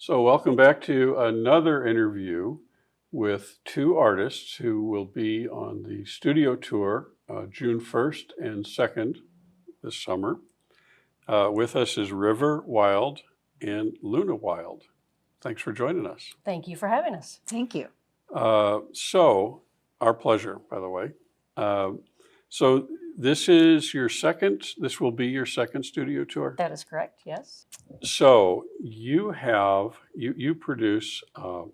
So welcome back to another interview with two artists who will be on the studio tour June 1st and 2nd this summer. With us is River Wylde and Luna Wylde. Thanks for joining us. Thank you for having us. Thank you. So, our pleasure, by the way. So this will be your second studio tour? That is correct, yes. So you produce an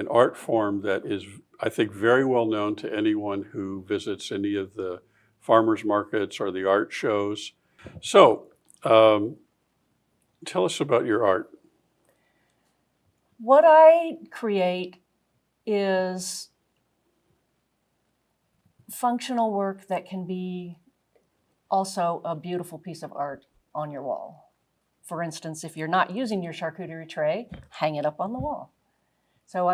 art form that is, I think, very well known to anyone who visits any of the farmers markets or the art shows. So tell us about your art. What I create is functional work that can be also a beautiful piece of art on your wall. For instance, if you're not using your charcuterie tray, hang it up on the wall. So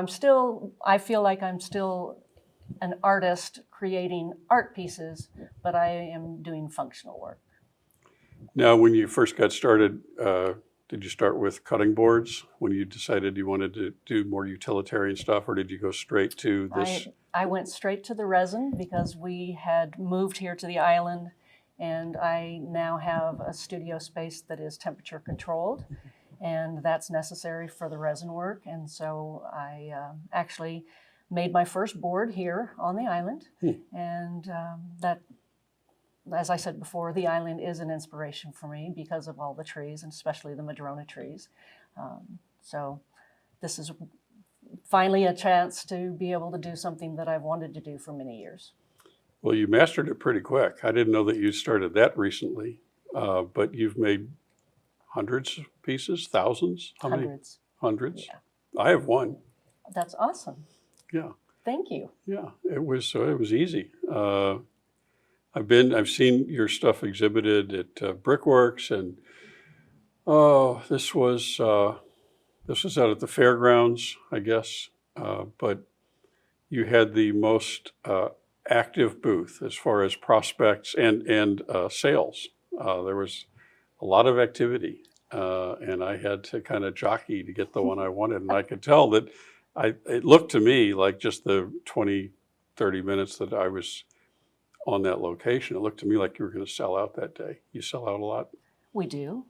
I feel like I'm still an artist creating art pieces, but I am doing functional work. Now, when you first got started, did you start with cutting boards when you decided you wanted to do more utilitarian stuff, or did you go straight to this? I went straight to the resin because we had moved here to the island, and I now have a studio space that is temperature controlled, and that's necessary for the resin work. And so I actually made my first board here on the island, and that, as I said before, the island is an inspiration for me because of all the trees, and especially the madrona trees. So this is finally a chance to be able to do something that I've wanted to do for many years. Well, you mastered it pretty quick. I didn't know that you started that recently, but you've made hundreds of pieces, thousands? How Hundreds. Many? Hundreds? Yeah. I have one. That's awesome. Yeah. Thank you. Yeah, it was easy. I've seen your stuff exhibited at Brickworks, and this was out at the fairgrounds, I guess. But you had the most active booth as far as prospects and sales. There was a lot of activity, and I had to kind of jockey to get the one I wanted. And I could tell that it looked to me like just the 20, 30 minutes that I was on that location, it looked to me like you were going to sell out that day. You sell out a lot? We do.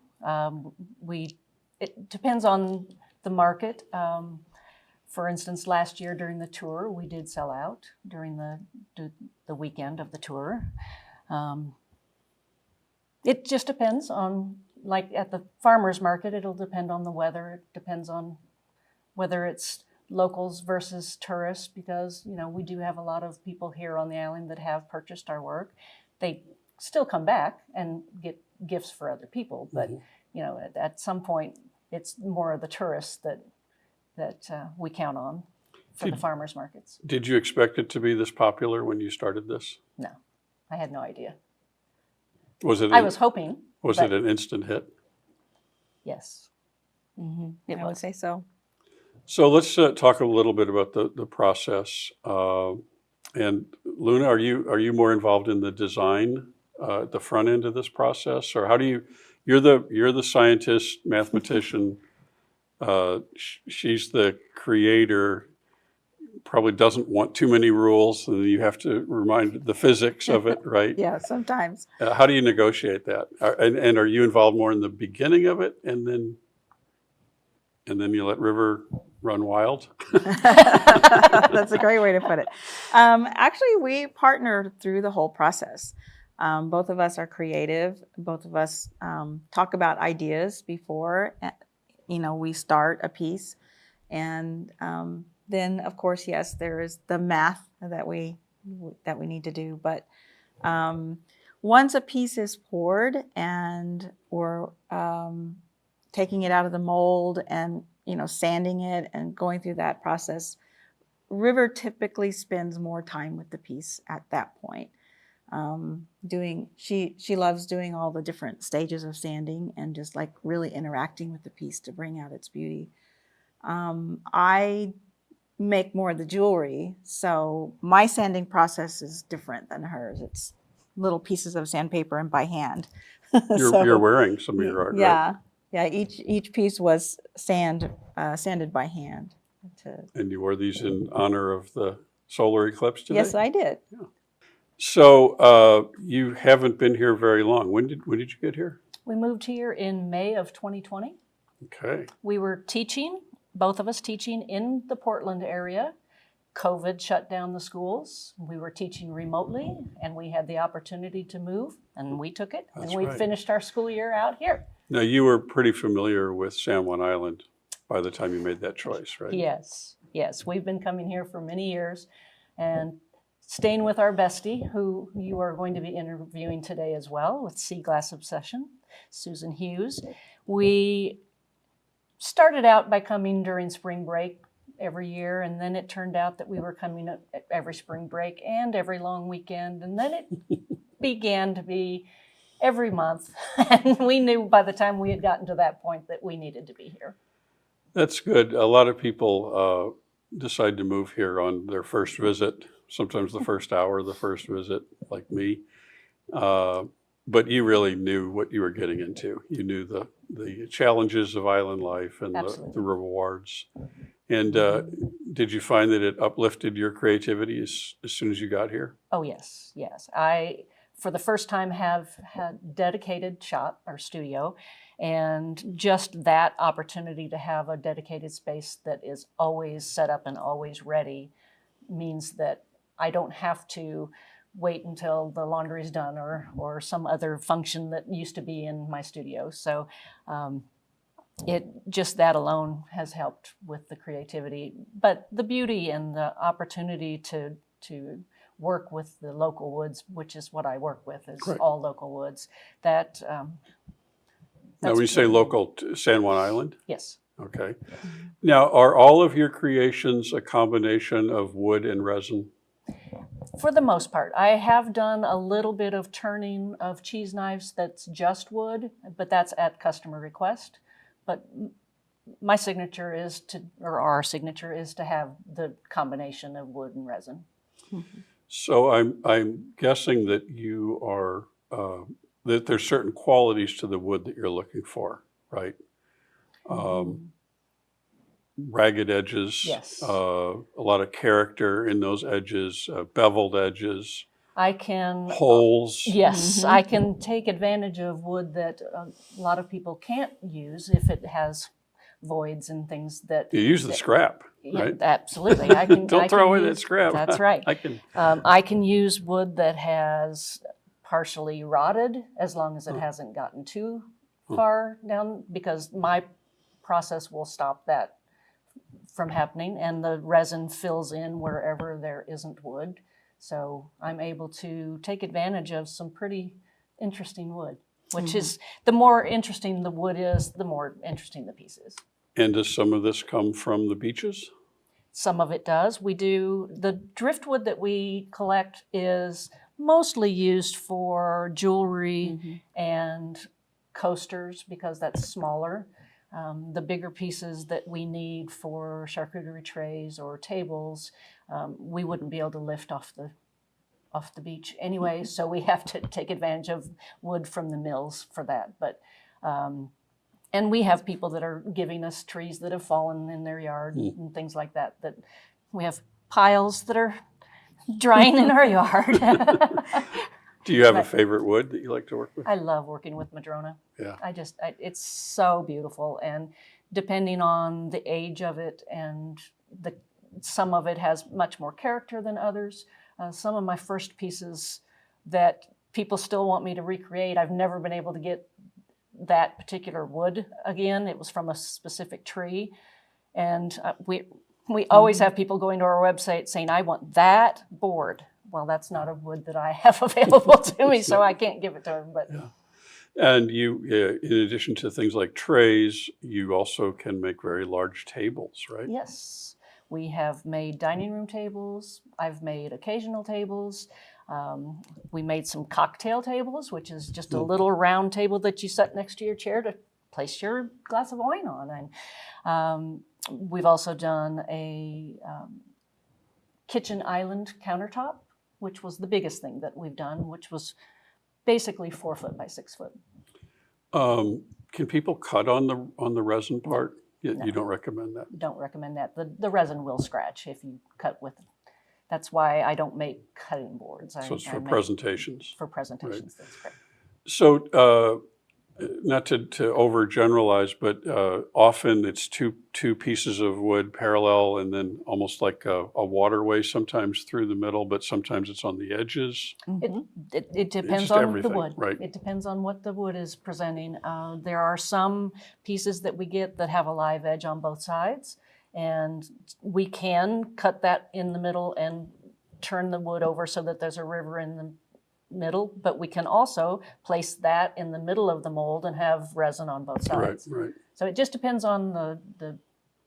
It depends on the market. For instance, last year during the tour, we did sell out during the weekend of the tour. It just depends on, like at the farmer's market, it'll depend on the weather. It depends on whether it's locals versus tourists, because we do have a lot of people here on the island that have purchased our work. They still come back and get gifts for other people, but at some point it's more of the tourists that we count on for the farmers markets. Did you expect it to be this popular when you started this? No, I had no idea. I was hoping. Was it an instant hit? Yes. Mm-hmm. I would say so. So let's talk a little bit about the process. And Luna, are you more involved in the design at the front end of this process, or how do you're the scientist, mathematician. She's the creator. Probably doesn't want too many rules, and you have to remind the physics of it, right? Yeah, sometimes. How do you negotiate that? And are you involved more in the beginning of it, and then you let River run wild? That's a great way to put it. Actually, we partner through the whole process. Both of us are creative. Both of us talk about ideas before we start a piece, and then of course, yes, there is the math that we need to do. But once a piece is poured and we're taking it out of the mold and sanding it and going through that process, River typically spends more time with the piece at that point. She loves doing all the different stages of sanding and just like really interacting with the piece to bring out its beauty. I make more of the jewelry, so my sanding process is different than hers. It's little pieces of sandpaper and by hand. You're wearing some of your art, yeah, right? Yeah, each piece was sanded by hand. And you wore these in honor of the solar eclipse today? Yes, I did. So you haven't been here very long. When did you get here? We moved here in May of 2020. Okay. We were teaching, both of us teaching in the Portland area. COVID shut down the schools. We were teaching remotely, and we had the opportunity to move, and we took it. That's and we right. finished our school year out here. Now, you were pretty familiar with San Juan Island by the time you made that choice, right? Yes, yes. We've been coming here for many years and staying with our bestie, who you are going to be interviewing today as well, with Sea Glass Obsession, Susan Hughes. We started out by coming during spring break every year, and then it turned out that we were coming every spring break and every long weekend, and then it began to be every month. And we knew by the time we had gotten to that point that we needed to be here. That's good. A lot of people decide to move here on their first visit, sometimes the first hour of the first visit, like me. But you really knew what you were getting into. You knew the challenges of island life and the rewards. And did you find that it uplifted your creativity as soon as you got here? Oh, yes, yes. I, for the first time, have had dedicated shop or studio, and just that opportunity to have a dedicated space that is always set up and always ready means that I don't have to wait until the laundry is done or some other function that used to be in my studio. So just that alone has helped with the creativity. But the beauty and the opportunity to work with the local woods, which is what I work with, is Correct. all local woods. That Now, when you say local, San Juan Island? yes. Okay. Now, are all of your creations a combination of wood and resin? For the most part. I have done a little bit of turning of cheese knives that's just wood, but that's at customer request. But my signature is or our signature is to have the combination of wood and resin. So I'm guessing that you are, that there's certain qualities to the wood that you're looking for, right? Ragged edges, Yes. A lot of character in those edges, beveled edges, I can holes. Yes, I can take advantage of wood that a lot of people can't use if it has voids and things that You use the scrap, yeah, right? absolutely. I can Don't I throw can away that use- scrap. That's right. I can use wood that has partially rotted as long as it hasn't gotten too far down, because my process will stop that from happening, and the resin fills in wherever there isn't wood. So I'm able to take advantage of some pretty interesting wood, which is, the more interesting the wood is, the more interesting the piece is. And does some of this come from the beaches? Some of it does. We do, the driftwood that we collect is mostly used for jewelry and coasters, because that's smaller. The bigger pieces that we need for charcuterie trays or tables, we wouldn't be able to lift off the beach anyway, so we have to take advantage of wood from the mills for that. But and we have people that are giving us trees that have fallen in their yard and things like that. That we have piles that are drying in our yard. Do you have a favorite wood that you like to work with? I love working with Madrona. Yeah. It's so beautiful, and depending on the age of it, and some of it has much more character than others. Some of my first pieces that people still want me to recreate, I've never been able to get that particular wood again. It was from a specific tree, and we always have people going to our website saying, "I want that board." Well, that's not a wood that I have available to me, so I can't give it to them. But Yeah. And you, in addition to things like trays, you also can make very large tables, right? yes, we have made dining room tables. I've made occasional tables. We made some cocktail tables, which is just a little round table that you set next to your chair to place your glass of wine on. And we've also done a kitchen island countertop, which was the biggest thing that we've done, which was basically 4 foot by 6 foot. Can people cut on the resin part? You No. don't recommend that? Don't recommend that. The resin will scratch if you cut with it. That's why I don't make cutting boards. So it's I for make presentations. For presentations, that's correct. So, not to overgeneralize, but often it's two pieces of wood parallel, and then almost like a waterway sometimes through the middle, but sometimes it's on the edges. It depends just on everything, the wood. right. It depends on what the wood is presenting. There are some pieces that we get that have a live edge on both sides, and we can cut that in the middle and turn the wood over so that there's a river in the middle, but we can also place that in the middle of the mold and have resin on both sides. Right. So it just depends on the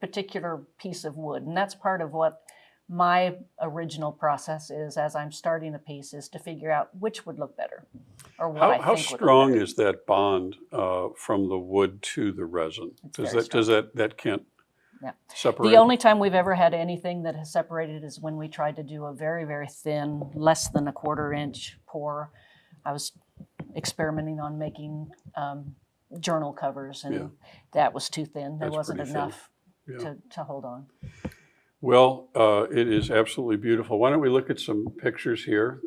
particular piece of wood, and that's part of what my original process is as I'm starting a piece, is to figure out which would look better, or what I think How would look strong better. is that bond from the wood to the resin? It's very strong. That can't Yeah. separate? The only time we've ever had anything that has separated is when we tried to do a very, very thin, less than a 1/4 inch pour. I was experimenting on making journal covers, and that was too thin. There That's wasn't pretty enough thin. to hold on. Well, it is absolutely beautiful. Why don't we look at some pictures here?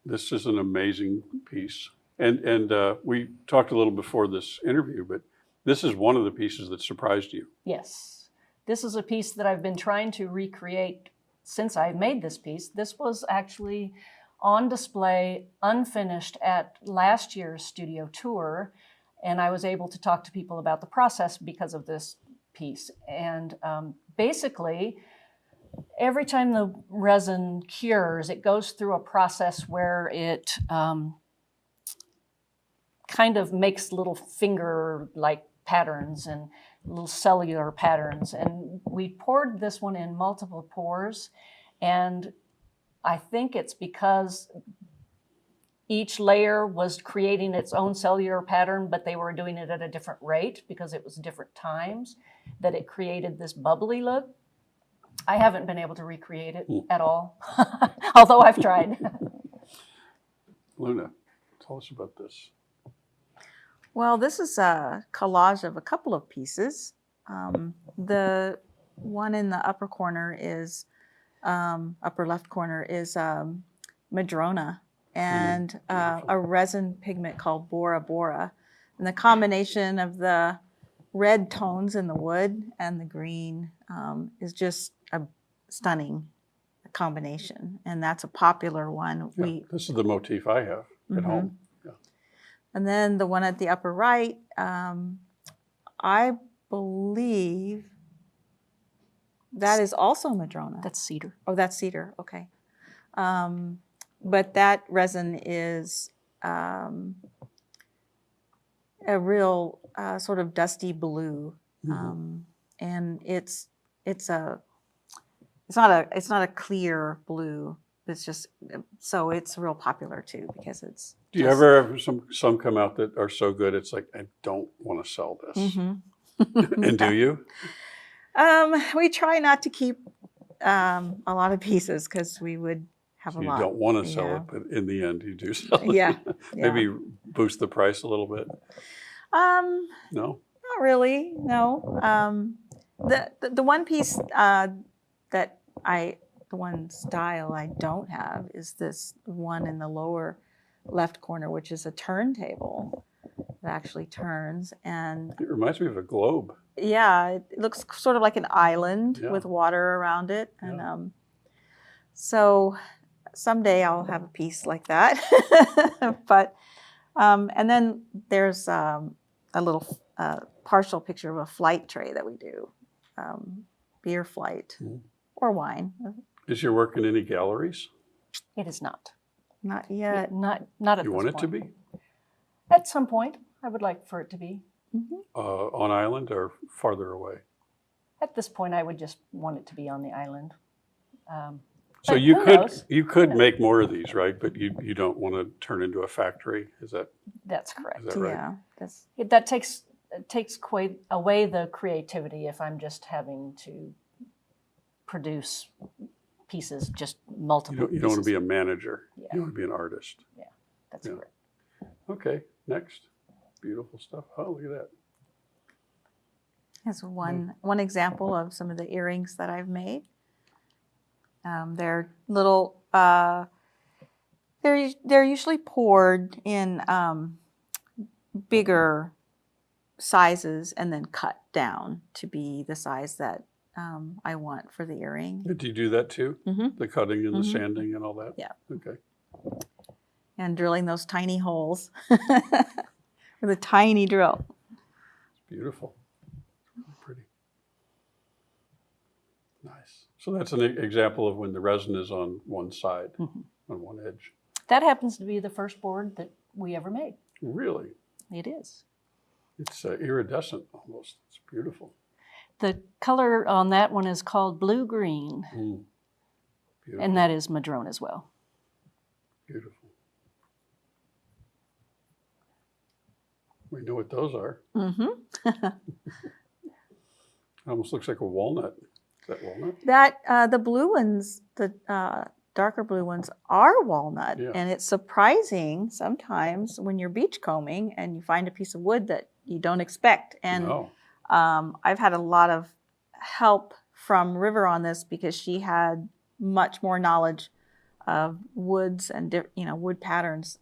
This is an amazing piece. And we talked a little before this interview, but this is one of the pieces that surprised you. Yes. This is a piece that I've been trying to recreate since I made this piece. This was actually on display, unfinished, at last year's studio tour, and I was able to talk to people about the process because of this piece. And basically, every time the resin cures, it goes through a process where it kind of makes little finger-like patterns and little cellular patterns. And we poured this one in multiple pours, and I think it's because each layer was creating its own cellular pattern, but they were doing it at a different rate because it was different times, that it created this bubbly look. I haven't been able to recreate it at all, although I've tried. Luna, tell us about this. Well, this is a collage of a couple of pieces. The one in the upper corner is, upper left corner is Madrona, and a resin pigment called Bora Bora. And the combination of the red tones in the wood and the green is just a stunning combination. And that's a popular one. Yeah, this is the motif I have at home. Yeah. And then the one at the upper right, I believe that is also Madrona. That's cedar. Oh, that's cedar. Okay. But that resin is a real sort of dusty blue, and it's not a clear blue. It's just, so it's real popular too because it's. Do you ever have some come out that are so good it's like, I don't want to sell this? And do you? We try not to keep a lot of pieces because we would have So a you lot. don't want to sell it, but in the end you do sell it. Yeah. Maybe boost the price a little bit. No? Not really. No. The one piece the one style I don't have is this one in the lower left corner, which is a turntable that actually turns, and It reminds me of a globe. yeah, it looks sort of like an island Yeah. with water around it, and so someday I'll have a piece like that. But and then there's a little partial picture of a flight tray that we do, beer flight or wine. Is your work in any galleries? It is not. Not yet. Not at You this want it to point. be? At some point, I would like for it to be. On island or farther away? At this point, I would just want it to be on the island. So But you who could knows? you could make more of these, right? But you don't want to turn into a factory. Is that That's correct. right? Yeah. That's That takes quite away the creativity if I'm just having to produce pieces, just multiple You don't want to pieces. be a manager. Yeah. You want to be an artist. That's Yeah. correct. Okay, next. beautiful stuff. Oh, look at that. That's one example of some of the earrings that I've made. They're little. They're usually poured in bigger sizes and then cut down to be the size that I want for the earring. Do you do that too? Mm-hmm. The cutting and the Mhm. sanding and all that? Yeah. Okay. And drilling those tiny holes with a tiny drill. Beautiful. Pretty. Nice. So that's an example of when the resin is on one side, Mhm. on one edge. That happens to be the first board that we ever made. Really? It is. It's iridescent almost. It's beautiful. The color on that one is called blue-green, Beautiful. and that is madrone as well. Beautiful. We know what those are. Mm-hmm. It almost looks like a walnut. Is that walnut? That the blue ones, the darker blue ones, are walnut, Yeah. and it's surprising sometimes when you're beachcombing and you find a piece of wood that you don't expect. And No. I've had a lot of help from River on this because she had much more knowledge of woods and wood patterns.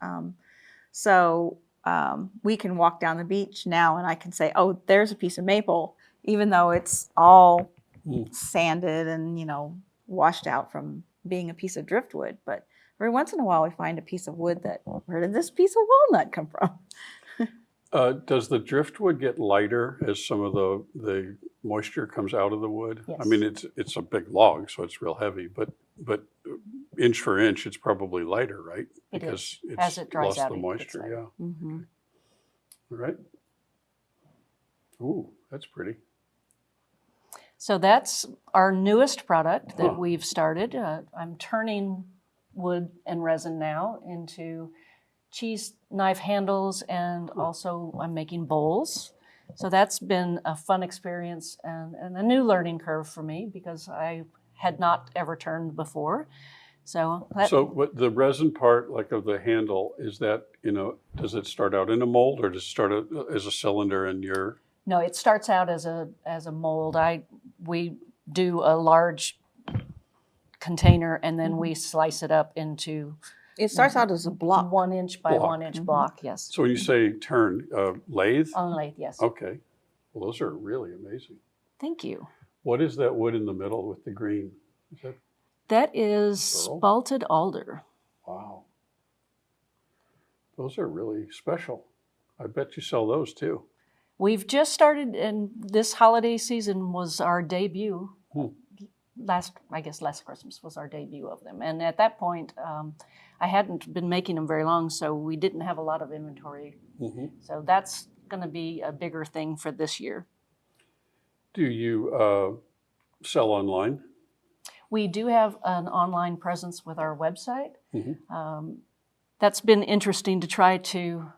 So we can walk down the beach now and I can say, oh, there's a piece of maple, even though it's all sanded and washed out from being a piece of driftwood. But every once in a while we find a piece of wood that, where did this piece of walnut come from? Does the driftwood get lighter as some of the moisture comes out of the wood? Yes. I mean, it's a big log, so it's real heavy, but inch for inch, it's probably lighter, right? It Because is. it's As it dries lost out, the it gets moisture. lighter. Yeah. Mm-hmm. All right. Ooh, that's pretty. So that's our newest product that Huh. we've started. I'm turning wood and resin now into cheese knife handles, and also I'm making bowls. So that's been a fun experience and a new learning curve for me because I had not ever turned before. So What the resin part, like of the handle, is that, does it start out in a mold or does it start out as a cylinder and you're... no, it starts out as a mold. We do a large container and then we slice it up into It starts out as a block. 1 inch by Block. 1 inch block. Yes. So when you say turn, lathe? On lathe, yes. Okay. Well, those are really amazing. Thank you. What is that wood in the middle with the green? Is that... That is Burl? spalted alder. Wow. Those are really special. I bet you sell those too. We've just started, and this holiday season was our debut. Last Christmas was our debut of them. And at that point, I hadn't been making them very long, so we didn't have a lot of inventory. Mm-hmm. So that's going to be a bigger thing for this year. Do you sell online? We do have an online presence with our website. Mm-hmm. That's been interesting to try to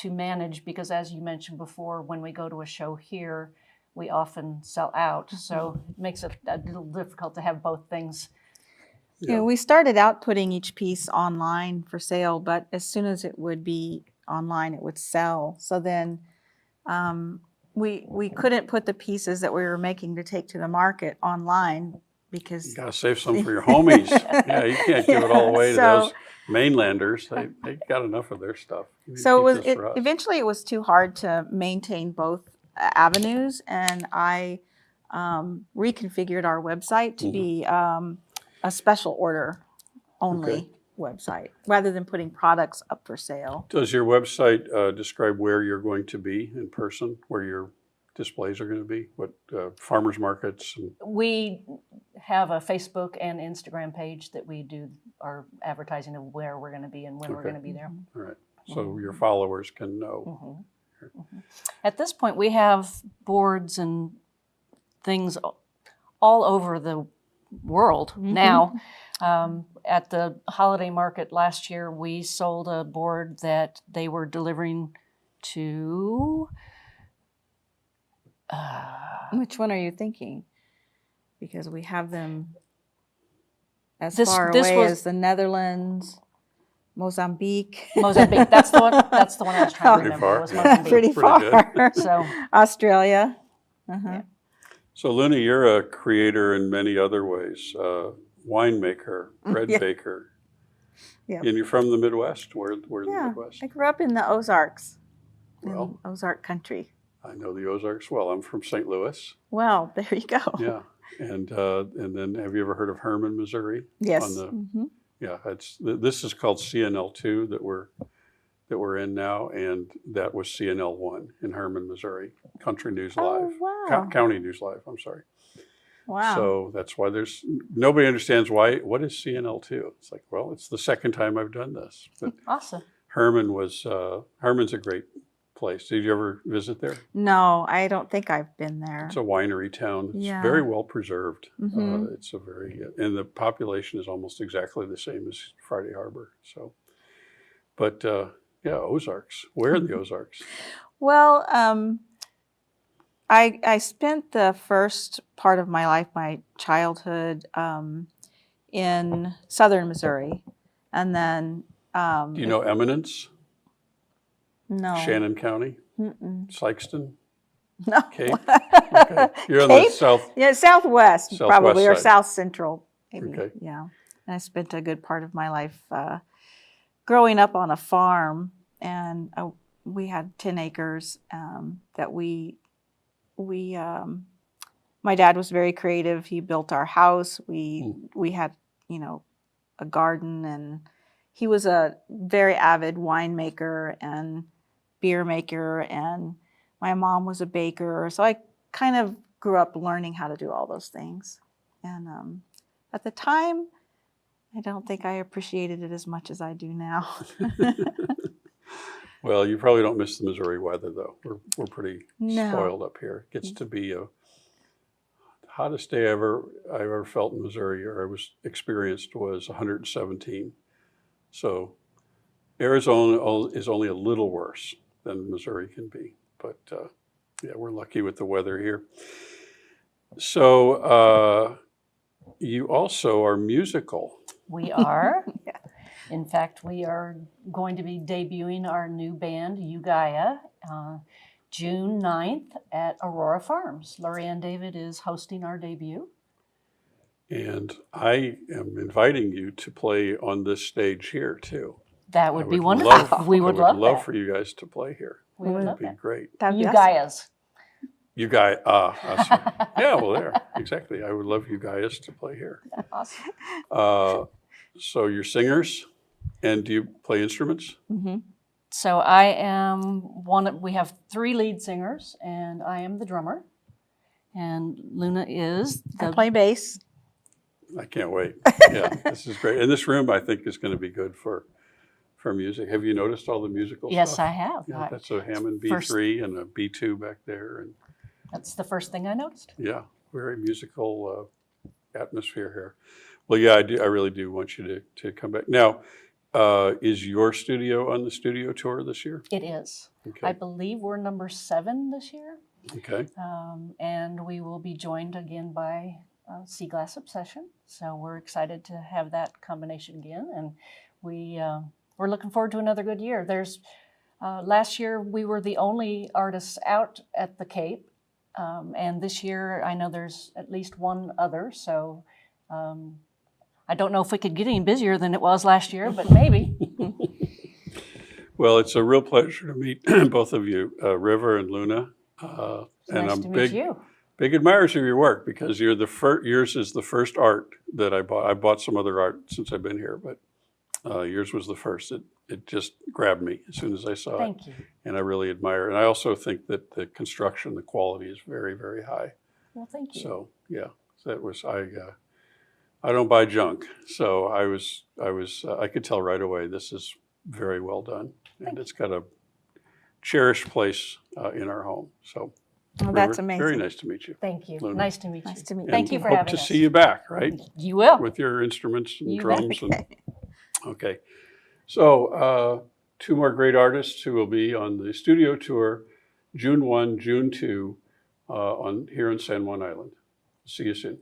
manage because, as you mentioned before, when we go to a show here, we often sell out. So it makes it a little difficult to have both things. Yeah, we started out putting each piece online for sale, but as soon as it would be online, it would sell. So then we couldn't put the pieces that we were making to take to the market online because You gotta save some for your homies. Yeah, you can't give it all away to those mainlanders. They got enough of their stuff. You need to so keep this for us. eventually it was too hard to maintain both avenues, and I reconfigured our website to be a special order only website rather than putting products up for sale. Does your website describe where you're going to be in person, where your displays are going to be? What farmers markets? We have a Facebook and Instagram page that we do our advertising of where we're going to be and when we're going to be there. All right. So your followers can know. At this point, we have boards and things all over the world now. At the holiday market last year, we sold a board that they were delivering to... Which one are you thinking? Because we have them as This far was- away as the Netherlands, Mozambique. Mozambique. That's the one. That's the one I was trying to Pretty remember. far. Was Yeah. Mozambique. Pretty Pretty far. good. So Australia. Uh-huh. Yeah. So Luna, you're a creator in many other ways. Winemaker, bread Yeah. baker. Yep. And you're from the Midwest? Where in the Yeah, Midwest? I grew up in the Ozarks, Well, in Ozark country. I know the Ozarks well. I'm from St. Louis. Well, there you go. Yeah. And then have you ever heard of Herman, Missouri? Yes. On the, Mm-hmm. yeah, this is called CNL2 that we're in now, and that was CNL1 in Herman, Missouri. Country News Live. Oh, wow. County News Live, I'm sorry. Wow. So that's why nobody understands what is CNL2. It's like, well, it's the second time I've done this. But awesome. Herman's a great place. Did you ever visit there? No, I don't think I've been there. It's a winery town. It's Yeah. very well preserved. Mhm. It's and the population is almost exactly the same as Friday Harbor. So, but yeah, Ozarks. Where are the Ozarks? Well, I spent the first part of my life, my childhood, in southern Missouri, and then Do you know Eminence, no, Shannon County, Mm-mm. Sykeston, no. Cape? Okay. You're on the Cape? south. Yeah, southwest, Southwest probably, or side. south central, maybe. Okay. Yeah, and I spent a good part of my life growing up on a farm, and we had 10 acres that my dad was very creative. He built our house. We had, a garden, and he was a very avid winemaker and beer maker, and my mom was a baker. So I kind of grew up learning how to do all those things. And at the time, I don't think I appreciated it as much as I do now. Well, you probably don't miss the Missouri weather, though. We're pretty No. spoiled up here. It gets to be the hottest day I ever felt in Missouri, or I was experienced, was 117. So Arizona is only a little worse than Missouri can be, but yeah, we're lucky with the weather here. So you also are musical. We are. Yeah. In fact, we are going to be debuting our new band, Ugaya, June 9th at Aurora Farms. Lorianne David is hosting our debut. And I am inviting you to play on this stage here too. That would be would wonderful. love- We would I love love that. for you guys to play here. We would love It'd be that. great. That'd be awesome. Ugayas. You guys, awesome. Yeah, well, there, exactly. I would love you guys to play here. Awesome. So you're singers, and do you play instruments? Mhm. So I am we have 3 lead singers, and I am the drummer. And Luna is I play bass. I can't wait. Yeah, this is great. And this room, I think, is going to be good for music. Have you noticed all the musical Yes, stuff? I have. Yeah, that's a Hammond First- B3 and a B2 back there, and That's the first thing I noticed. yeah, very musical atmosphere here. Well, yeah, I really do want you to come back. Now, is your studio on the studio tour this year? It is. I Okay. believe we're number 7 this year. Okay. And we will be joined again by Sea Glass Obsession. So we're excited to have that combination again. And we're looking forward to another good year. Last year we were the only artists out at the Cape. And this year I know there's at least one other. So I don't know if we could get any busier than it was last year, but maybe. Well, it's a real pleasure to meet both of you, River and Luna. It's And nice I'm to meet you. big admirers of your work, because yours is the first art that I bought. I bought some other art since I've been here, but yours was the first. It just grabbed me as soon as I saw it. Thank you. And I really admire it. And I also think that the construction, the quality is very, very high. Well, thank you. So yeah, I don't buy junk. So I could tell right away this is very well done, and it's got a cherished place in our home. So Well, that's River, amazing. very nice to meet you. Thank you. Luna. Nice to meet you. Nice to meet you. Thank And you for hope having to us. see you back, right? You will. With your instruments and You drums. bet. Okay. So 2 more great artists who will be on the studio tour, June 1, June 2, here in San Juan Island. See you soon.